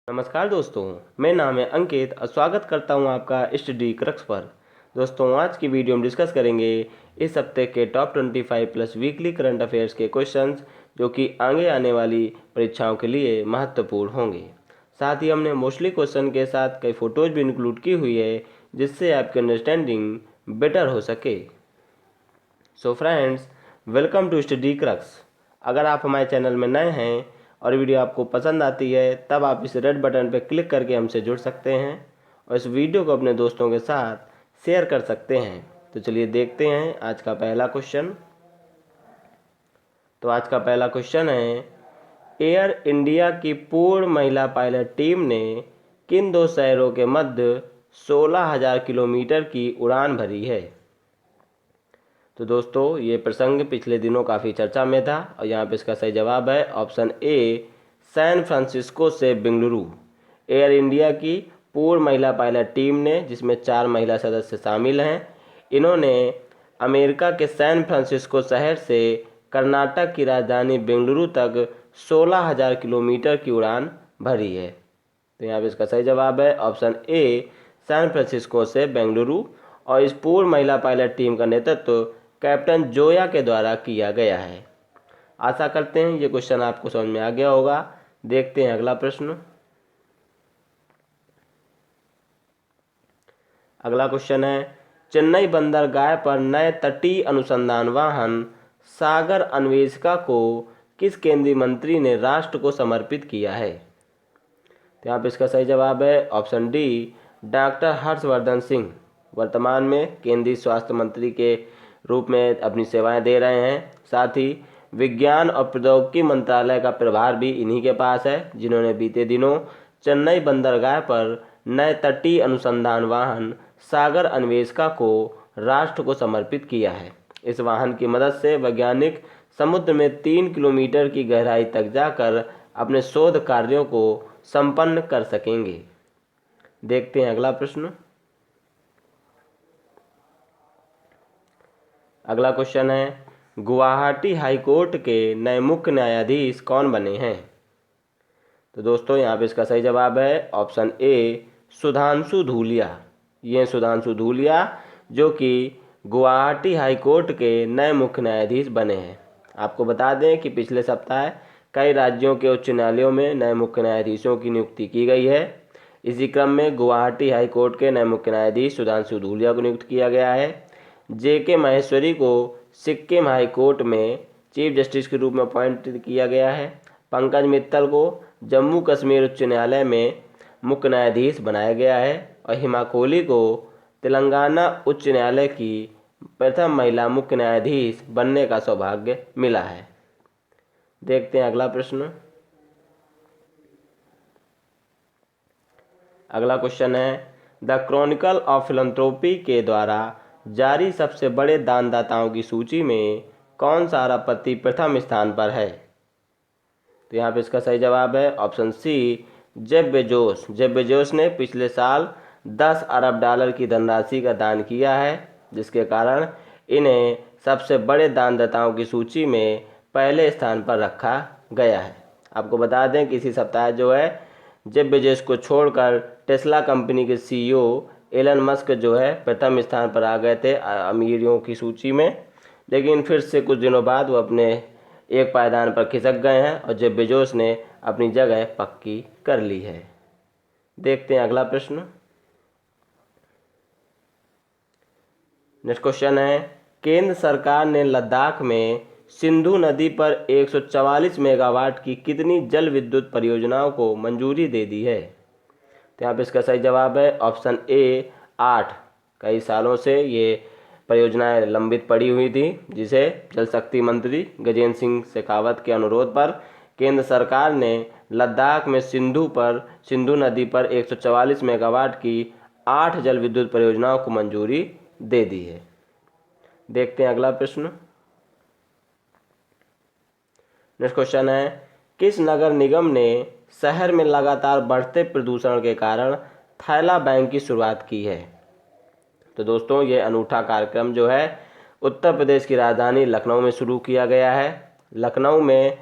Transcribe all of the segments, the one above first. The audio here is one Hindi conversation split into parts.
नमस्कार दोस्तों, मेरा नाम है अंकित और स्वागत करता हूं आपका स्टडी क्रक्स पर। दोस्तों, आज की वीडियो में डिस्कस करेंगे इस हफ्ते के top 25 plus weekly current affairs के क्वेश्चंस जो कि आगे आने वाली परीक्षाओं के लिए महत्वपूर्ण होंगे। साथ ही हमने मोस्टली क्वेश्चन के साथ कई फ़ोटोज़ भी इंक्लूड की हुई है जिससे आपकी अंडरस्टैंडिंग बेटर हो सके। So friends, welcome to Study Crux. अगर आप हमारे चैनल में नए हैं और वीडियो आपको पसंद आती है तब आप इस रेड बटन पर क्लिक करके हमसे जुड़ सकते हैं और इस वीडियो को अपने दोस्तों के साथ शेयर कर सकते हैं। तो चलिए देखते हैं आज का पहला क्वेश्चन। तो आज का पहला क्वेश्चन है, एयर इंडिया की पूर्ण महिला पायलट टीम ने किन दो शहरों के मध्य 16,000 किलोमीटर की उड़ान भरी है? तो दोस्तों, ये प्रसंग पिछले दिनों काफ़ी चर्चा में था और यहाँ पे इसका सही जवाब है ऑप्शन ए, सैन फ्रांसिस्को से बेंगलुरु। एयर इंडिया की पूर्ण महिला पायलट टीम ने, जिसमें 4 महिला सदस्य शामिल हैं, इन्होंने अमेरिका के सैन फ्रांसिस्को शहर से कर्नाटक की राजधानी बेंगलुरु तक 16,000 किलोमीटर की उड़ान भरी है। तो यहाँ पे इसका सही जवाब है ऑप्शन ए, सैन फ्रांसिस्को से बेंगलुरु। और इस पूर्ण महिला पायलट टीम का नेतृत्व कैप्टन जोया के द्वारा किया गया है। आशा करते हैं ये क्वेश्चन आपको समझ में आ गया होगा। देखते हैं अगला प्रश्न। अगला क्वेश्चन है, चेन्नई बंदरगाह पर नए तटीय अनुसंधान वाहन सागर अन्वेषका को किस केंद्रीय मंत्री ने राष्ट्र को समर्पित किया है? तो यहाँ पे इसका सही जवाब है option D, doctor Harshvardhan Singh. वर्तमान में केंद्रीय स्वास्थ्य मंत्री के रूप में अपनी सेवाएं दे रहे हैं। साथ ही विज्ञान और प्रौद्योगिकी मंत्रालय का प्रभार भी इन्हीं के पास है, जिन्होंने बीते दिनों चेन्नई बंदरगाह पर नए तटीय अनुसंधान वाहन सागर अन्वेषका को राष्ट्र को समर्पित किया है। इस वाहन की मदद से वैज्ञानिक समुद्र में 3 किलोमीटर की गहराई तक जाकर अपने शोध कार्यों को संपन्न कर सकेंगे। देखते हैं अगला प्रश्न। अगला क्वेश्चन है, गुवाहाटी हाई कोर्ट के नए मुख्य न्यायाधीश कौन बने हैं? तो दोस्तों, यहाँ पे इसका सही जवाब है ऑप्शन ए, सुधांशु धूलिया। ये सुधांशु धूलिया जो कि गुवाहाटी हाई कोर्ट के नए मुख्य न्यायाधीश बने हैं। आपको बता दें कि पिछले सप्ताह कई राज्यों के उच्च न्यायालयों में नए मुख्य न्यायाधीशों की नियुक्ति की गई है। इसी क्रम में गुवाहाटी हाई कोर्ट के नए मुख्य न्यायाधीश सुधांशु धूलिया को नियुक्त किया गया है। जे.के. माहेश्वरी को सिक्किम हाई कोर्ट में चीफ जस्टिस के रूप में अपॉइंट किया गया है। पंकज मित्तल को जम्मू कश्मीर उच्च न्यायालय में मुख्य न्यायाधीश बनाया गया है और हिमा कोहली को तेलंगाना उच्च न्यायालय की प्रथम महिला मुख्य न्यायाधीश बनने का सौभाग्य मिला है। देखते हैं अगला प्रश्न। अगला क्वेश्चन है, द क्रॉनिकल ऑफ फिलैंथ्रोपी के द्वारा जारी सबसे बड़े दानदाताओं की सूची में कौन सा अरबपति प्रथम स्थान पर है? तो यहाँ पे इसका सही जवाब है option C, Jeff Bezos. Jeff Bezos ने पिछले साल 10 अरब डॉलर की धनराशि का दान किया है, जिसके कारण इन्हें सबसे बड़े दानदाताओं की सूची में पहले स्थान पर रखा गया है। आपको बता दें कि इसी सप्ताह जो है जेफ बेजोस को छोड़कर टेस्ला कंपनी के सीईओ एलन मस्क जो है प्रथम स्थान पर आ गए थे अमीरों की सूची में, लेकिन फिर से कुछ दिनों बाद वो अपने एक पायदान पर खिसक गए हैं और जेफ बेजोस ने अपनी जगह पक्की कर ली है। देखते हैं अगला प्रश्न। नेक्स्ट क्वेश्चन है, केंद्र सरकार ने लद्दाख में सिंधु नदी पर 144 मेगावाट की कितनी जल विद्युत परियोजनाओं को मंजूरी दे दी है? तो यहाँ पे इसका सही जवाब है ऑप्शन ए, 8। कई सालों से ये परियोजनाएं लंबित पड़ी हुई थी, जिसे जल शक्ति मंत्री गजेंद्र सिंह शेखावत के अनुरोध पर केंद्र सरकार ने लद्दाख में सिंधु नदी पर 144 मेगावाट की 8 जल विद्युत परियोजनाओं को मंजूरी दे दी है। देखते हैं अगला प्रश्न। नेक्स्ट क्वेश्चन है, किस नगर निगम ने शहर में लगातार बढ़ते प्रदूषण के कारण थैला बैंक की शुरुआत की है? तो दोस्तों, ये अनूठा कार्यक्रम जो है उत्तर प्रदेश की राजधानी लखनऊ में शुरू किया गया है। लखनऊ में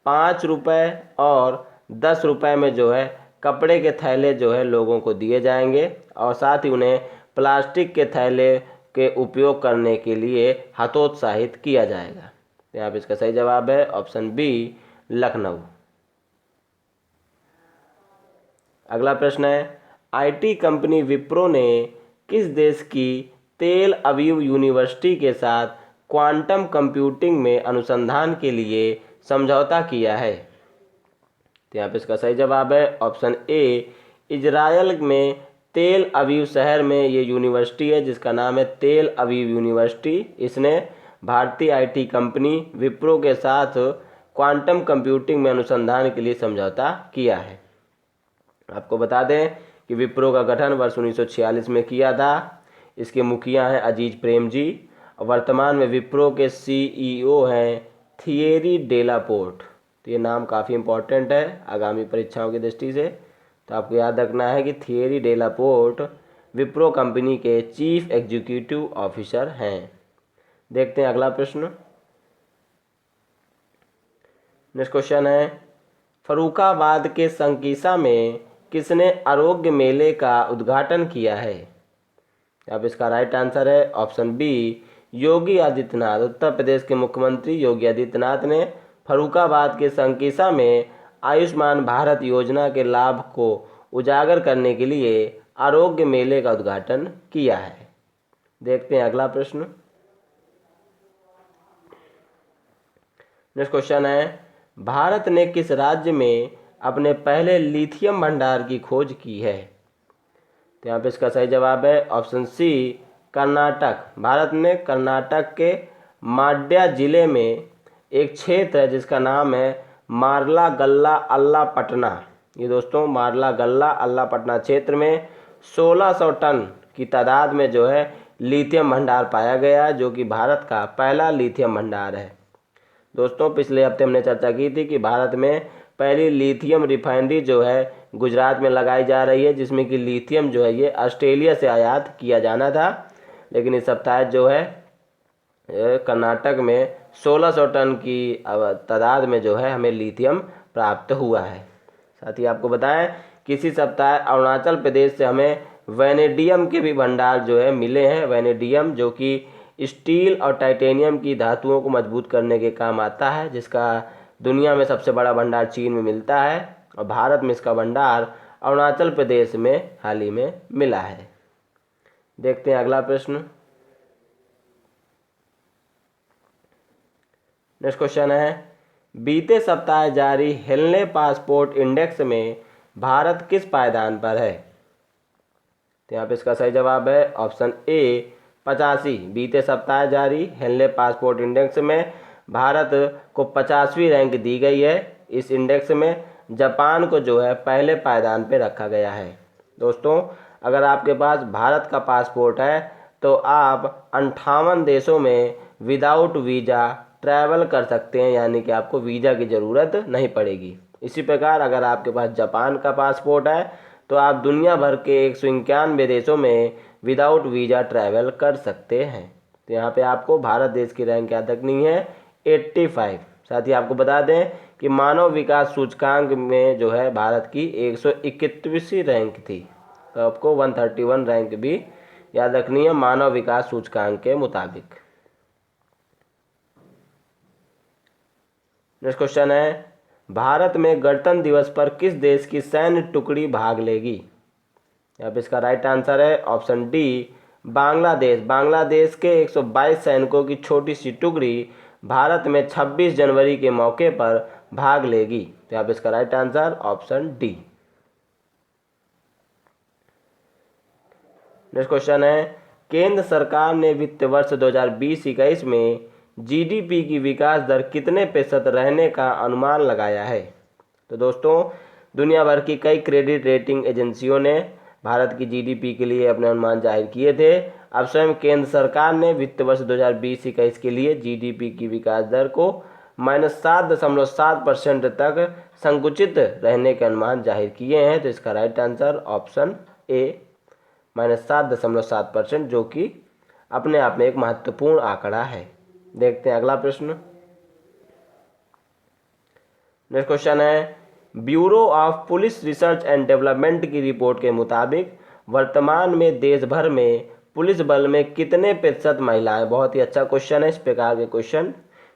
5 रुपये और 10 रुपये में जो है कपड़े के थैले जो है लोगों को दिए जाएंगे और साथ ही उन्हें प्लास्टिक के थैले के उपयोग करने के लिए हतोत्साहित किया जाएगा। तो यहाँ पे इसका सही जवाब है ऑप्शन बी, लखनऊ। अगला प्रश्न है, आईटी कंपनी विप्रो ने किस देश की तेल अवीव यूनिवर्सिटी के साथ क्वांटम कंप्यूटिंग में अनुसंधान के लिए समझौता किया है? तो यहाँ पे इसका सही जवाब है ऑप्शन ए, इजराइल में तेल अवीव शहर में ये यूनिवर्सिटी है जिसका नाम है तेल अवीव यूनिवर्सिटी। इसने भारतीय आईटी कंपनी विप्रो के साथ क्वांटम कंप्यूटिंग में अनुसंधान के लिए समझौता किया है। आपको बता दें कि विप्रो का गठन वर्ष 1946 में किया था। इसके मुखिया हैं अजीज प्रेम जी और वर्तमान में विप्रो के सीईओ हैं थियरी डेलापोर्ट। तो ये नाम काफ़ी इम्पोर्टेंट है आगामी परीक्षाओं की दृष्टि से, तो आपको याद रखना है कि थियरी डेलापोर्ट विप्रो कंपनी के चीफ एग्जीक्यूटिव ऑफिसर हैं। देखते हैं अगला प्रश्न। नेक्स्ट क्वेश्चन है, फर्रुखाबाद के संकीसा में किसने आरोग्य मेले का उद्घाटन किया है? अब इसका राइट आंसर है ऑप्शन बी, योगी आदित्यनाथ। उत्तर प्रदेश के मुख्यमंत्री योगी आदित्यनाथ ने फर्रुखाबाद के संकीसा में आयुष्मान भारत योजना के लाभ को उजागर करने के लिए आरोग्य मेले का उद्घाटन किया है। देखते हैं अगला प्रश्न। नेक्स्ट क्वेश्चन है, भारत ने किस राज्य में अपने पहले लिथियम भंडार की खोज की है? तो यहाँ पे इसका सही जवाब है ऑप्शन सी, कर्नाटक। भारत ने कर्नाटक के माड्या जिले में एक क्षेत्र है जिसका नाम है मार्लागल्ला अल्लापट्टना। ये दोस्तों मार्लागल्ला अल्लापट्टना क्षेत्र में 1600 टन की तादाद में जो है लिथियम भंडार पाया गया जो कि भारत का पहला लिथियम भंडार है। दोस्तों पिछले हफ्ते हमने चर्चा की थी कि भारत में पहली लिथियम रिफाइनरी जो है गुजरात में लगाई जा रही है जिसमें कि लिथियम जो है ये ऑस्ट्रेलिया से आयात किया जाना था, लेकिन इस सप्ताह जो है कर्नाटक में 1600 टन की तादाद में जो है हमें लिथियम प्राप्त हुआ है। साथ ही आपको बताएं कि इसी सप्ताह अरुणाचल प्रदेश से हमें वैनेडियम के भी भंडार जो है मिले हैं। वैनेडियम जो कि स्टील और टाइटेनियम की धातुओं को मजबूत करने के काम आता है, जिसका दुनिया में सबसे बड़ा भंडार चीन में मिलता है और भारत में इसका भंडार अरुणाचल प्रदेश में हाल ही में मिला है। देखते हैं अगला प्रश्न। नेक्स्ट क्वेश्चन है, बीते सप्ताह जारी हेनले पासपोर्ट इंडेक्स में भारत किस पायदान पर है? तो यहाँ पे इसका सही जवाब है ऑप्शन ए, 85। बीते सप्ताह जारी हेनले पासपोर्ट इंडेक्स में भारत को 50वीं रैंक दी गई है। इस इंडेक्स में जापान को जो है पहले पायदान पे रखा गया है। दोस्तों अगर आपके पास भारत का पासपोर्ट है तो आप 58 देशों में विदाउट वीज़ा ट्रैवल कर सकते हैं, यानी कि आपको वीज़ा की ज़रूरत नहीं पड़ेगी। इसी प्रकार अगर आपके पास जापान का पासपोर्ट है तो आप दुनिया भर के 191 देशों में विदाउट वीज़ा ट्रैवल कर सकते हैं। तो यहाँ पे आपको भारत देश की रैंक याद रखनी है 85। साथ ही आपको बता दें कि मानव विकास सूचकांक में जो है भारत की 121वीं रैंक थी, तो आपको 131 रैंक भी याद रखनी है मानव विकास सूचकांक के मुताबिक। नेक्स्ट क्वेश्चन है, भारत में गणतंत्र दिवस पर किस देश की सैन्य टुकड़ी भाग लेगी? अब इसका राइट आंसर है ऑप्शन डी, बांग्लादेश। बांग्लादेश के 122 सैनिकों की छोटी सी टुकड़ी भारत में 26 जनवरी के मौके पर भाग लेगी। तो अब इसका right answer option D. Next question है, केंद्र सरकार ने वित्त वर्ष 2020-21 में जीडीपी की विकास दर कितने प्रतिशत रहने का अनुमान लगाया है? तो दोस्तों दुनिया भर की कई क्रेडिट रेटिंग एजेंसियों ने भारत की जीडीपी के लिए अपने अनुमान जाहिर किए थे। अब स्वयं केंद्र सरकार ने वित्त वर्ष 2020-21 के लिए जीडीपी की विकास दर को -7.7% तक संकुचित रहने के अनुमान जाहिर किए हैं। तो इसका राइट आंसर ऑप्शन ए, -7.7%, जो कि अपने आप में एक महत्वपूर्ण आंकड़ा है। देखते हैं अगला प्रश्न। नेक्स्ट क्वेश्चन है, bureau of police research and development की रिपोर्ट के मुताबिक वर्तमान में देश भर में पुलिस बल में कितने प्रतिशत महिलाएं। बहुत ही अच्छा क्वेश्चन है। इस प्रकार के क्वेश्चन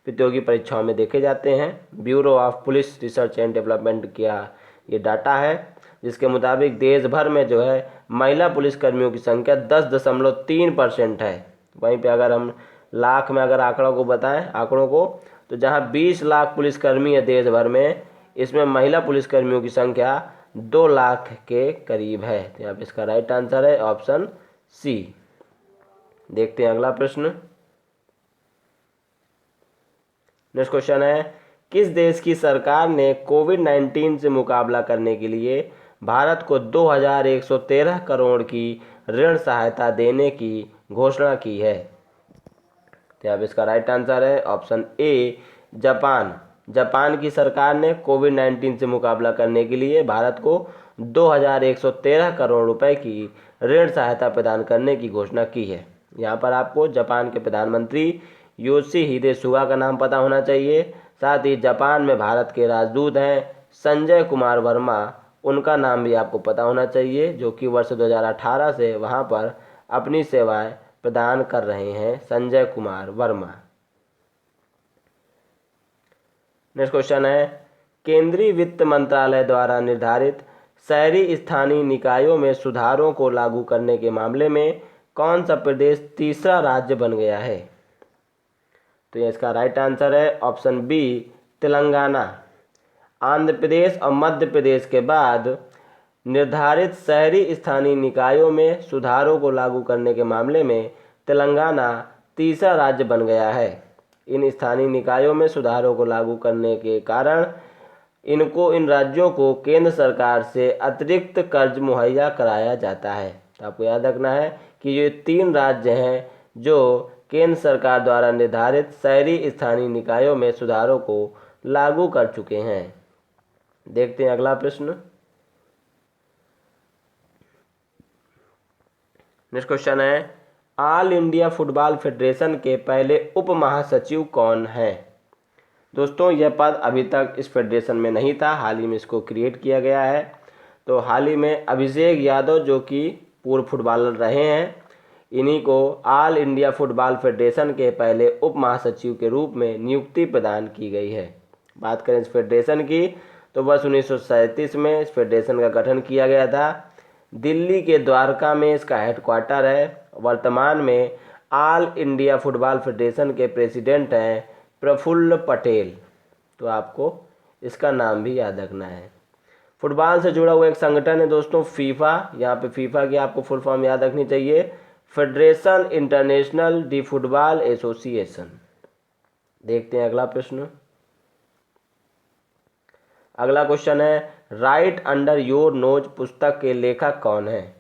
प्रतियोगी परीक्षाओं में देखे जाते हैं। Bureau of police research and development का ये डाटा है, जिसके मुताबिक देश भर में जो है महिला पुलिसकर्मियों की संख्या 10.3% है। वहीं पे अगर हम लाख में अगर आंकड़ों को तो जहां 20 लाख पुलिसकर्मी है देश भर में, इसमें महिला पुलिसकर्मियों की संख्या 2 लाख के करीब है। तो यहाँ पे इसका राइट आंसर है ऑप्शन सी। देखते हैं अगला प्रश्न। नेक्स्ट क्वेश्चन है, किस देश की सरकार ने कोविड-19 से मुकाबला करने के लिए भारत को 2113 करोड़ की ऋण सहायता देने की घोषणा की है? तो यहाँ पे इसका राइट आंसर है ऑप्शन ए जापान। जापान की सरकार ने कोविड-19 से मुकाबला करने के लिए भारत को 2113 करोड़ रुपए की ऋण सहायता प्रदान करने की घोषणा की है। यहाँ पर आपको जापान के प्रधानमंत्री योशिहिदे सुगा का नाम पता होना चाहिए। साथ ही जापान में भारत के राजदूत हैं संजय कुमार वर्मा, उनका नाम भी आपको पता होना चाहिए, जो कि वर्ष 2018 से वहाँ पर अपनी सेवाएं प्रदान कर रहे हैं, संजय कुमार वर्मा। नेक्स्ट क्वेश्चन है, केंद्रीय वित्त मंत्रालय द्वारा निर्धारित शहरी स्थानीय निकायों में सुधारों को लागू करने के मामले में कौन सा प्रदेश तीसरा राज्य बन गया है? तो ये इसका राइट आंसर है ऑप्शन बी तेलंगाना। आंध्र प्रदेश और मध्य प्रदेश के बाद निर्धारित शहरी स्थानीय निकायों में सुधारों को लागू करने के मामले में तेलंगाना तीसरा राज्य बन गया है। इन स्थानीय निकायों में सुधारों को लागू करने के कारण इन राज्यों को केंद्र सरकार से अतिरिक्त कर्ज मुहैया कराया जाता है। तो आपको याद रखना है कि ये 3 राज्य हैं जो केंद्र सरकार द्वारा निर्धारित शहरी स्थानीय निकायों में सुधारों को लागू कर चुके हैं। देखते हैं अगला प्रश्न। नेक्स्ट क्वेश्चन है, ऑल इंडिया फुटबॉल फेडरेशन के पहले उप महासचिव कौन हैं? दोस्तों यह पद अभी तक इस फेडरेशन में नहीं था, हाल ही में इसको क्रिएट किया गया है। तो हाल ही में अभिषेक यादव, जो कि पूर्व फुटबॉलर रहे हैं, इन्हीं को ऑल इंडिया फुटबॉल फेडरेशन के पहले उप महासचिव के रूप में नियुक्ति प्रदान की गई है। बात करें इस फेडरेशन की तो वर्ष 1937 में इस फेडरेशन का गठन किया गया था। दिल्ली के द्वारका में इसका हेडक्वार्टर है। वर्तमान में ऑल इंडिया फुटबॉल फेडरेशन के प्रेसिडेंट हैं प्रफुल्ल पटेल। तो आपको इसका नाम भी याद रखना है। फुटबॉल से जुड़ा हुआ एक संगठन है दोस्तों फीफा। यहाँ पे फीफा की आपको फुल फॉर्म याद रखनी चाहिए, federation international D football association. देखते हैं अगला प्रश्न। अगला क्वेश्चन है, राइट अंडर योर नोज पुस्तक के लेखक कौन है?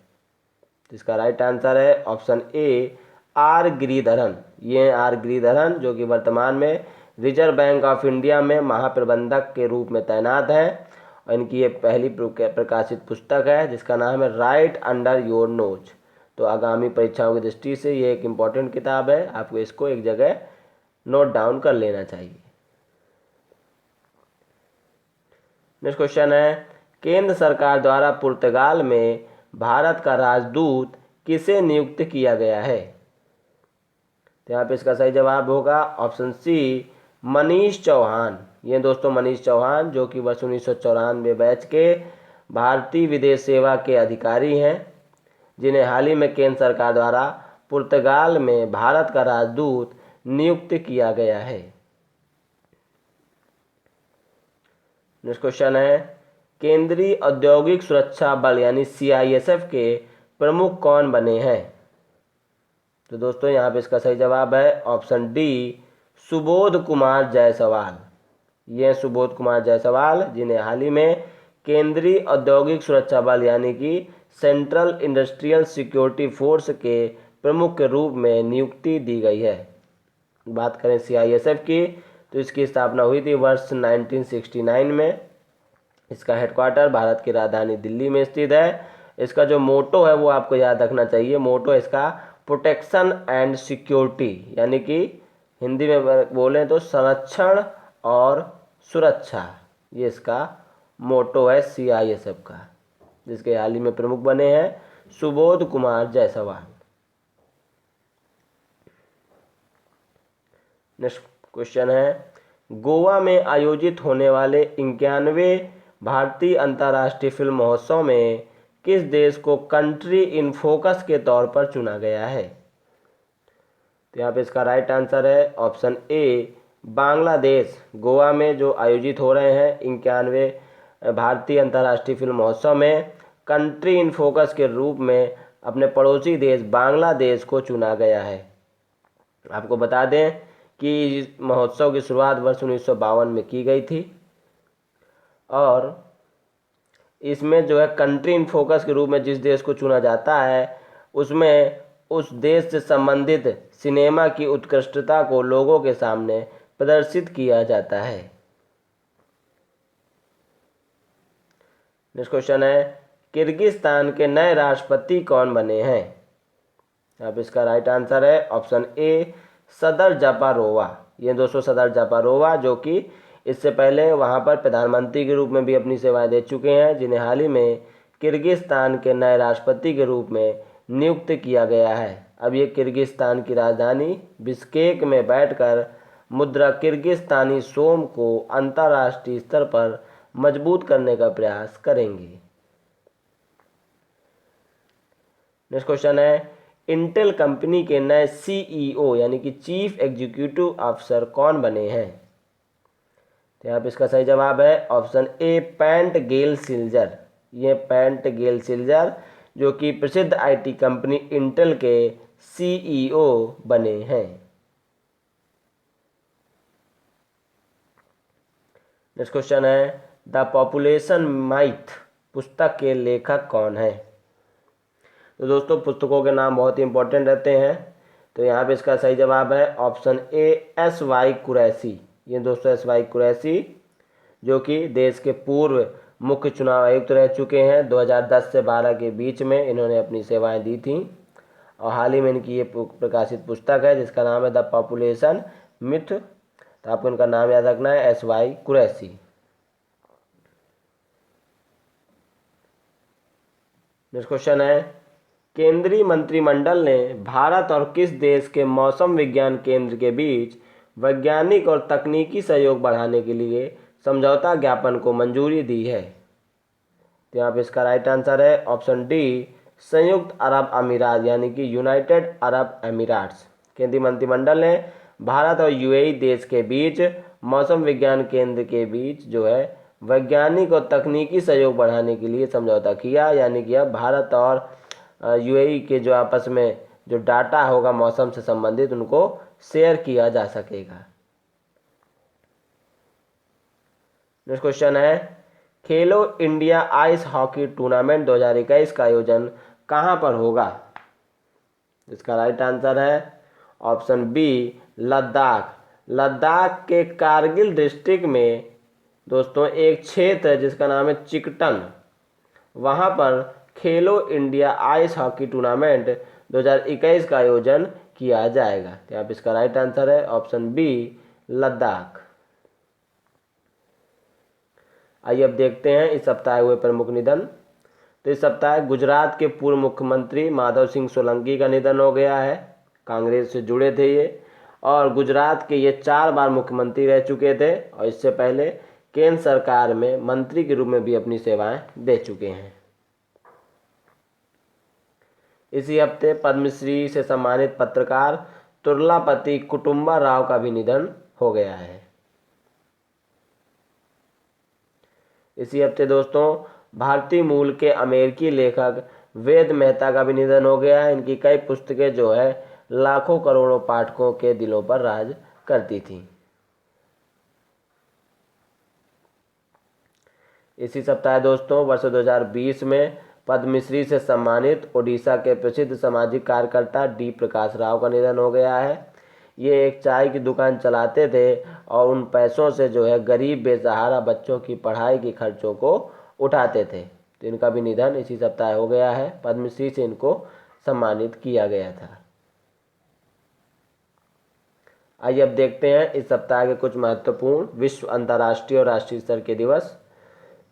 इसका राइट आंसर है ऑप्शन ए आर गिरिधरन। ये आर गिरिधरन, जो कि वर्तमान में रिजर्व बैंक ऑफ इंडिया में महाप्रबंधक के रूप में तैनात है। और इनकी ये पहली प्रकाशित पुस्तक है जिसका नाम है राइट अंडर योर नोज। तो आगामी परीक्षाओं की दृष्टि से ये एक इम्पॉर्टेंट किताब है, आपको इसको एक जगह नोट डाउन कर लेना चाहिए। नेक्स्ट क्वेश्चन है, केंद्र सरकार द्वारा पुर्तगाल में भारत का राजदूत किसे नियुक्त किया गया है? तो यहाँ पे इसका सही जवाब होगा ऑप्शन सी मनीष चौहान। ये दोस्तों मनीष चौहान, जो कि वर्ष 1994 बैच के भारतीय विदेश सेवा के अधिकारी हैं, जिन्हें हाल ही में केंद्र सरकार द्वारा पुर्तगाल में भारत का राजदूत नियुक्त किया गया है। नेक्स्ट क्वेश्चन है, केंद्रीय औद्योगिक सुरक्षा बल यानी CISF के प्रमुख कौन बने हैं? तो दोस्तों यहाँ पे इसका सही जवाब है ऑप्शन डी सुबोध कुमार जायसवाल। ये सुबोध कुमार जायसवाल, जिन्हें हाल ही में केंद्रीय औद्योगिक सुरक्षा बल यानी कि सेंट्रल इंडस्ट्रियल सिक्योरिटी फोर्स के प्रमुख के रूप में नियुक्ति दी गई है। बात करें CISF की तो इसकी स्थापना हुई थी वर्ष 1969 में। इसका हेडक्वार्टर भारत की राजधानी दिल्ली में स्थित है। इसका जो मोटो है वो आपको याद रखना चाहिए। मोटो इसका प्रोटेक्शन एंड सिक्योरिटी, यानी कि हिंदी में बोलें तो संरक्षण और सुरक्षा, ये इसका मोटो है CISF का, जिसके हाल ही में प्रमुख बने हैं सुबोध कुमार जायसवाल। नेक्स्ट क्वेश्चन है, गोवा में आयोजित होने वाले 91वें भारतीय अंतर्राष्ट्रीय फिल्म महोत्सव में किस देश को कंट्री इन फोकस के तौर पर चुना गया है? तो यहाँ पे इसका राइट आंसर है ऑप्शन ए बांग्लादेश। गोवा में जो आयोजित हो रहे हैं 91वें भारतीय अंतर्राष्ट्रीय फिल्म महोत्सव में कंट्री इन फोकस के रूप में अपने पड़ोसी देश बांग्लादेश को चुना गया है। आपको बता दें कि महोत्सव की शुरुआत वर्ष 1952 में की गई थी और इसमें जो है कंट्री इन फोकस के रूप में जिस देश को चुना जाता है उसमें उस देश से संबंधित सिनेमा की उत्कृष्टता को लोगों के सामने प्रदर्शित किया जाता है। नेक्स्ट क्वेश्चन है, किर्गिस्तान के नए राष्ट्रपति कौन बने हैं? अब इसका राइट आंसर है ऑप्शन ए सदर जापारोवा। ये दोस्तों सदर जापारोवा जो कि इससे पहले वहाँ पर प्रधानमंत्री के रूप में भी अपनी सेवाएं दे चुके हैं, जिन्हें हाल ही में किर्गिस्तान के नए राष्ट्रपति के रूप में नियुक्त किया गया है। अब ये किर्गिस्तान की राजधानी बिश्केक में बैठकर मुद्रा किर्गिस्तानी सोम को अंतर्राष्ट्रीय स्तर पर मजबूत करने का प्रयास करेंगे। नेक्स्ट क्वेश्चन है, इंटेल कंपनी के नए CEO यानी कि चीफ एग्जीक्यूटिव ऑफिसर कौन बने हैं? तो यहाँ पे इसका सही जवाब है ऑप्शन ए पैंट गेल सिल्जर। ये पैंट गेल सिल्जर जो कि प्रसिद्ध IT कंपनी इंटेल के CEO बने हैं। नेक्स्ट क्वेश्चन है, द पॉपुलेशन माइथ पुस्तक के लेखक कौन है? तो दोस्तों पुस्तकों के नाम बहुत ही इंपॉर्टेंट रहते हैं, तो यहाँ पे इसका सही जवाब है ऑप्शन ए SY कुरैशी। ये दोस्तों SY कुरैशी जो कि देश के पूर्व मुख्य चुनाव आयुक्त रह चुके हैं। 2010 से 12 के बीच में इन्होंने अपनी सेवाएं दी थी और हाल ही में इनकी ये प्रकाशित पुस्तक है जिसका नाम है द पॉपुलेशन मिथ। तो आपको इनका नाम याद रखना है SY कुरैशी। नेक्स्ट क्वेश्चन है, केंद्रीय मंत्रिमंडल ने भारत और किस देश के मौसम विज्ञान केंद्र के बीच वैज्ञानिक और तकनीकी सहयोग बढ़ाने के लिए समझौता ज्ञापन को मंजूरी दी है? तो यहाँ पे इसका राइट आंसर है ऑप्शन डी संयुक्त अरब अमीरात यानी कि यूनाइटेड अरब अमीराट्स। केंद्रीय मंत्रिमंडल ने भारत और UAE देश के बीच मौसम विज्ञान केंद्र के बीच जो है वैज्ञानिक और तकनीकी सहयोग बढ़ाने के लिए समझौता किया, यानी कि अब भारत और UAE के जो आपस में जो डाटा होगा मौसम से संबंधित उनको शेयर किया जा सकेगा। नेक्स्ट क्वेश्चन है, खेलो इंडिया आइस हॉकी टूर्नामेंट 2021 का आयोजन कहां पर होगा? इसका राइट आंसर है ऑप्शन बी लद्दाख। लद्दाख के कारगिल डिस्ट्रिक्ट में दोस्तों एक क्षेत्र है जिसका नाम है चिकटन, वहां पर खेलो इंडिया आइस हॉकी टूर्नामेंट 2021 का आयोजन किया जाएगा। तो यहाँ पे इसका राइट आंसर है ऑप्शन बी लद्दाख। आइए अब देखते हैं इस सप्ताह हुए प्रमुख निधन। तो इस सप्ताह गुजरात के पूर्व मुख्यमंत्री माधव सिंह सोलंकी का निधन हो गया है। कांग्रेस से जुड़े थे ये और गुजरात के ये 4 बार मुख्यमंत्री रह चुके थे और इससे पहले केंद्र सरकार में मंत्री के रूप में भी अपनी सेवाएं दे चुके हैं। इसी हफ्ते पद्मश्री से सम्मानित पत्रकार तुर्लापति कुटुंबा राव का भी निधन हो गया है। इसी हफ्ते दोस्तों भारतीय मूल के अमेरिकी लेखक वेद मेहता का भी निधन हो गया है। इनकी कई पुस्तकें जो है लाखों करोड़ों पाठकों के दिलों पर राज करती थी। इसी सप्ताह दोस्तों वर्ष 2020 में पद्मश्री से सम्मानित ओडिशा के प्रसिद्ध सामाजिक कार्यकर्ता डी प्रकाश राव का निधन हो गया है। ये एक चाय की दुकान चलाते थे और उन पैसों से जो है गरीब बेसहारा बच्चों की पढ़ाई के खर्चों को उठाते थे। तो इनका भी निधन इसी सप्ताह हो गया है। पद्मश्री से इनको सम्मानित किया गया था। आइए अब देखते हैं इस सप्ताह के कुछ महत्वपूर्ण विश्व अंतर्राष्ट्रीय और राष्ट्रीय स्तर के दिवस।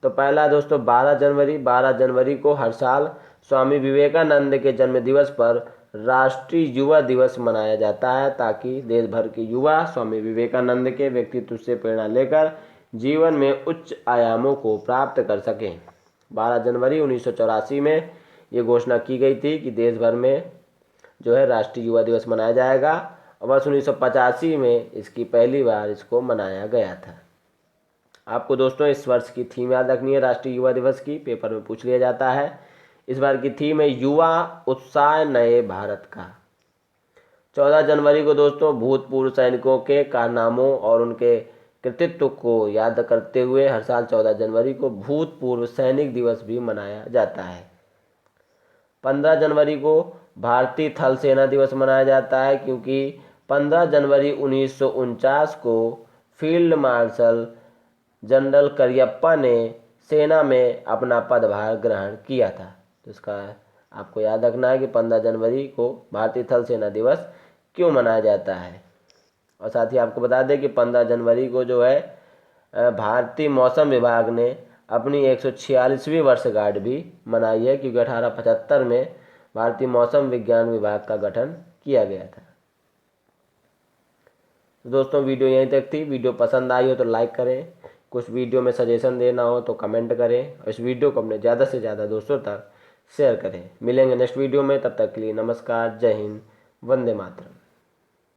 तो पहला दोस्तों 12 जनवरी को हर साल स्वामी विवेकानंद के जन्म दिवस पर राष्ट्रीय युवा दिवस मनाया जाता है, ताकि देश भर के युवा स्वामी विवेकानंद के व्यक्तित्व से प्रेरणा लेकर जीवन में उच्च आयामों को प्राप्त कर सकें। 12 जनवरी 1984 में ये घोषणा की गई थी कि देश भर में जो है राष्ट्रीय युवा दिवस मनाया जाएगा, और वर्ष 1985 में इसकी पहली बार इसको मनाया गया था। आपको दोस्तों इस वर्ष की थीम याद रखनी है राष्ट्रीय युवा दिवस की, पेपर में पूछ लिया जाता है। इस बार की थीम है युवा उत्साह नए भारत का। 14 जनवरी को दोस्तों भूतपूर्व सैनिकों के कारनामों और उनके कृतित्व को याद करते हुए हर साल 14 जनवरी को भूतपूर्व सैनिक दिवस भी मनाया जाता है। 15 जनवरी को भारतीय थल सेना दिवस मनाया जाता है, क्योंकि 15 जनवरी 1949 को फील्ड मार्शल जनरल करियप्पा ने सेना में अपना पदभार ग्रहण किया था। तो इसका आपको याद रखना है कि 15 जनवरी को भारतीय थल सेना दिवस क्यों मनाया जाता है। और साथ ही आपको बता दें कि 15 जनवरी को जो है भारतीय मौसम विभाग ने अपनी 146वीं वर्षगांठ भी मनाई है, क्योंकि 1875 में भारतीय मौसम विज्ञान विभाग का गठन किया गया था। तो दोस्तों वीडियो यहीं तक थी। वीडियो पसंद आई हो तो लाइक करें, कुछ वीडियो में सजेशन देना हो तो कमेंट करें, और इस वीडियो को अपने ज़्यादा से ज़्यादा दोस्तों तक शेयर करें। मिलेंगे नेक्स्ट वीडियो में, तब तक के लिए नमस्कार, जय हिंद, वंदे मातरम।